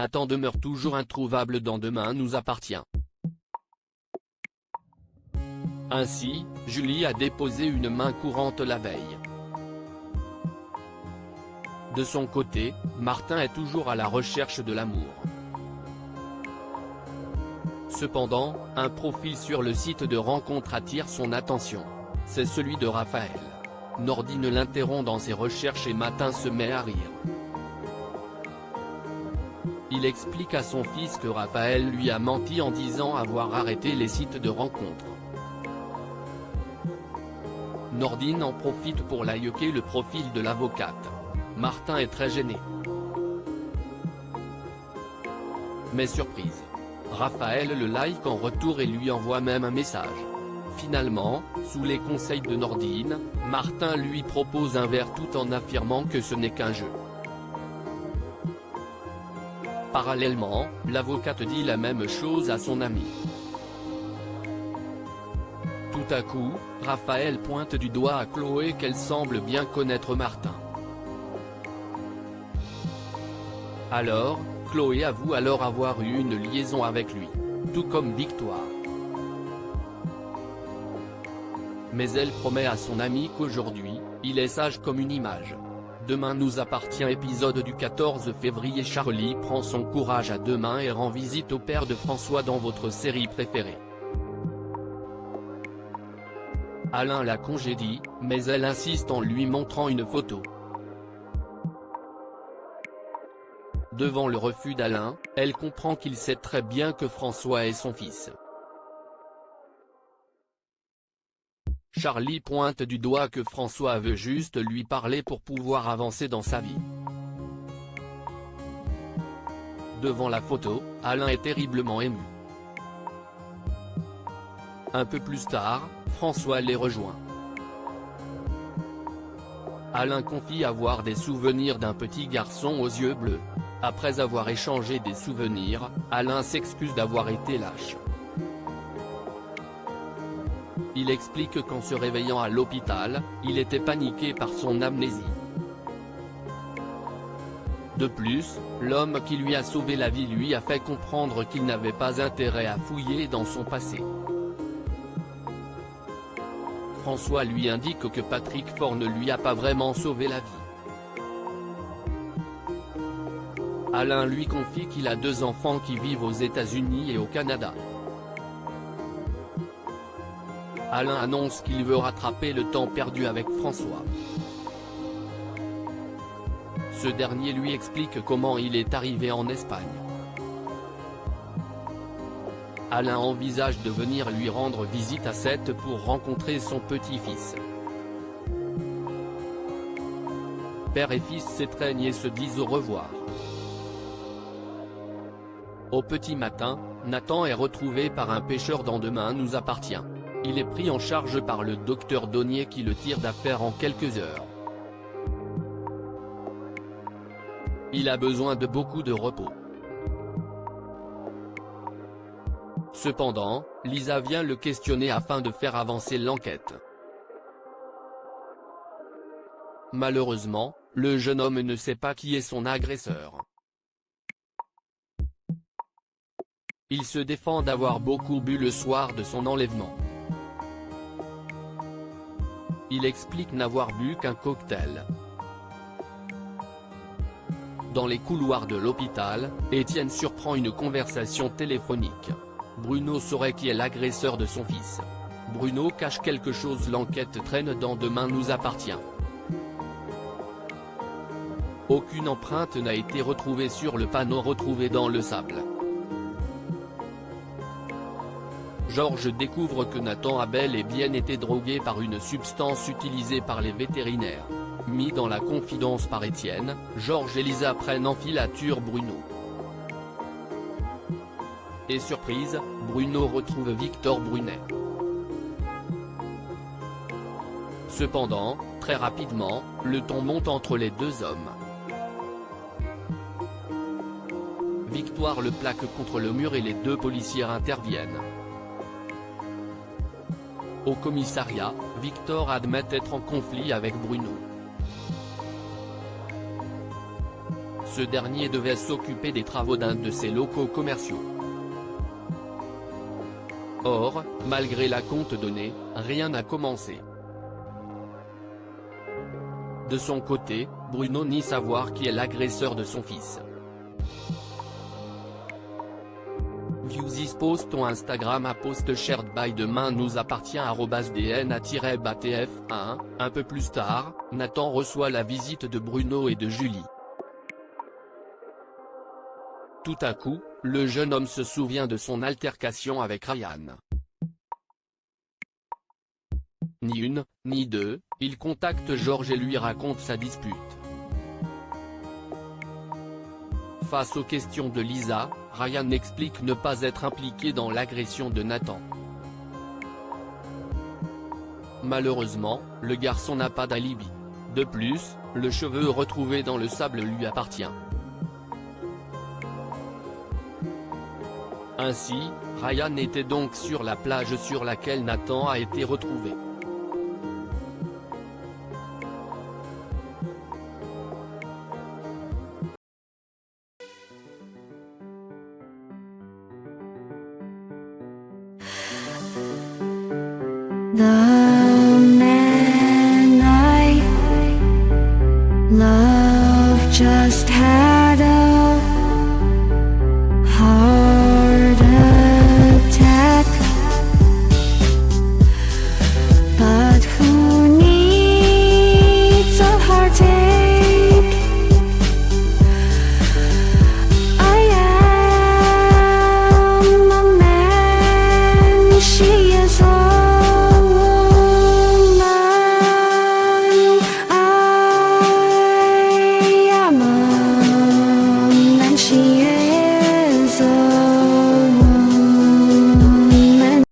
Nathan demeure toujours introuvable dans Demain nous appartient. Ainsi, Julie a déposé une main courante la veille. De son côté, Martin est toujours à la recherche de l'amour. Cependant, un profil sur le site de rencontre attire son attention. C'est celui de Raphaël. Nordine l'interrompt dans ses recherches et Martin se met à rire. Il explique à son fils que Raphaël lui a menti en disant avoir arrêté les sites de rencontre. Nordine en profite pour liker le profil de l'avocate. Martin est très gêné. Mais surprise, Raphaël le like en retour et lui envoie même un message. Finalement, sous les conseils de Nordine, Martin lui propose un verre tout en affirmant que ce n'est qu'un jeu. Parallèlement, l'avocate dit la même chose à son ami. Tout à coup, Raphaël pointe du doigt à Chloé qu'elle semble bien connaître Martin. Alors, Chloé avoue alors avoir eu une liaison avec lui, tout comme Victoire. Mais elle promet à son ami qu'aujourd'hui, il est sage comme une image. Demain nous appartient épisode du 14 février. Charlie prend son courage à deux mains et rend visite au père de François dans votre série préférée. Alain la congédie, mais elle insiste en lui montrant une photo. Devant le refus d'Alain, elle comprend qu'il sait très bien que François est son fils. Charlie pointe du doigt que François veut juste lui parler pour pouvoir avancer dans sa vie. Devant la photo, Alain est terriblement ému. Un peu plus tard, François les rejoint. Alain confie avoir des souvenirs d'un petit garçon aux yeux bleus. Après avoir échangé des souvenirs, Alain s'excuse d'avoir été lâche. Il explique qu'en se réveillant à l'hôpital, il était paniqué par son amnésie. De plus, l'homme qui lui a sauvé la vie lui a fait comprendre qu'il n'avait pas intérêt à fouiller dans son passé. François lui indique que Patrick Faure ne lui a pas vraiment sauvé la vie. Alain lui confie qu'il a 2 enfants qui vivent aux États-Unis et au Canada. Alain annonce qu'il veut rattraper le temps perdu avec François. Ce dernier lui explique comment il est arrivé en Espagne. Alain envisage de venir lui rendre visite à Sète pour rencontrer son petit-fils. Père et fils s'étreignent et se disent au revoir. Au petit matin, Nathan est retrouvé par un pêcheur dans Demain nous appartient. Il est pris en charge par le docteur Donnier qui le tire d'affaire en quelques heures. Il a besoin de beaucoup de repos. Cependant, Lisa vient le questionner afin de faire avancer l'enquête. Malheureusement, le jeune homme ne sait pas qui est son agresseur. Il se défend d'avoir beaucoup bu le soir de son enlèvement. Il explique n'avoir bu qu'un cocktail. Dans les couloirs de l'hôpital, Étienne surprend une conversation téléphonique. Bruno saurait qui est l'agresseur de son fils. Bruno cache quelque chose. L'enquête traîne dans Demain nous appartient. Aucune empreinte n'a été retrouvée sur le panneau retrouvé dans le sable. Georges découvre que Nathan a bel et bien été drogué par une substance utilisée par les vétérinaires. Mis dans la confidence par Étienne, Georges et Lisa prennent en filature Bruno. Et surprise, Bruno retrouve Victor Brunet. Cependant, très rapidement, le ton monte entre les deux hommes. Victoire le plaque contre le mur et les deux policiers interviennent. Au commissariat, Victor admet être en conflit avec Bruno. Ce dernier devait s'occuper des travaux d'un de ses locaux commerciaux. Or, malgré l'acompte donné, rien n'a commencé. De son côté, Bruno nie savoir qui est l'agresseur de son fils. Viewsis post ton Instagram à post shared by demain nous appartient @dna-batf1. Un peu plus tard, Nathan reçoit la visite de Bruno et de Julie. Tout à coup, le jeune homme se souvient de son altercation avec Ryan. Ni une, ni deux, il contacte Georges et lui raconte sa dispute. Face aux questions de Lisa, Ryan explique ne pas être impliqué dans l'agression de Nathan. Malheureusement, le garçon n'a pas d'alibi. De plus, le cheveu retrouvé dans le sable lui appartient. Ainsi, Ryan était donc sur la plage sur laquelle Nathan a été retrouvé. 나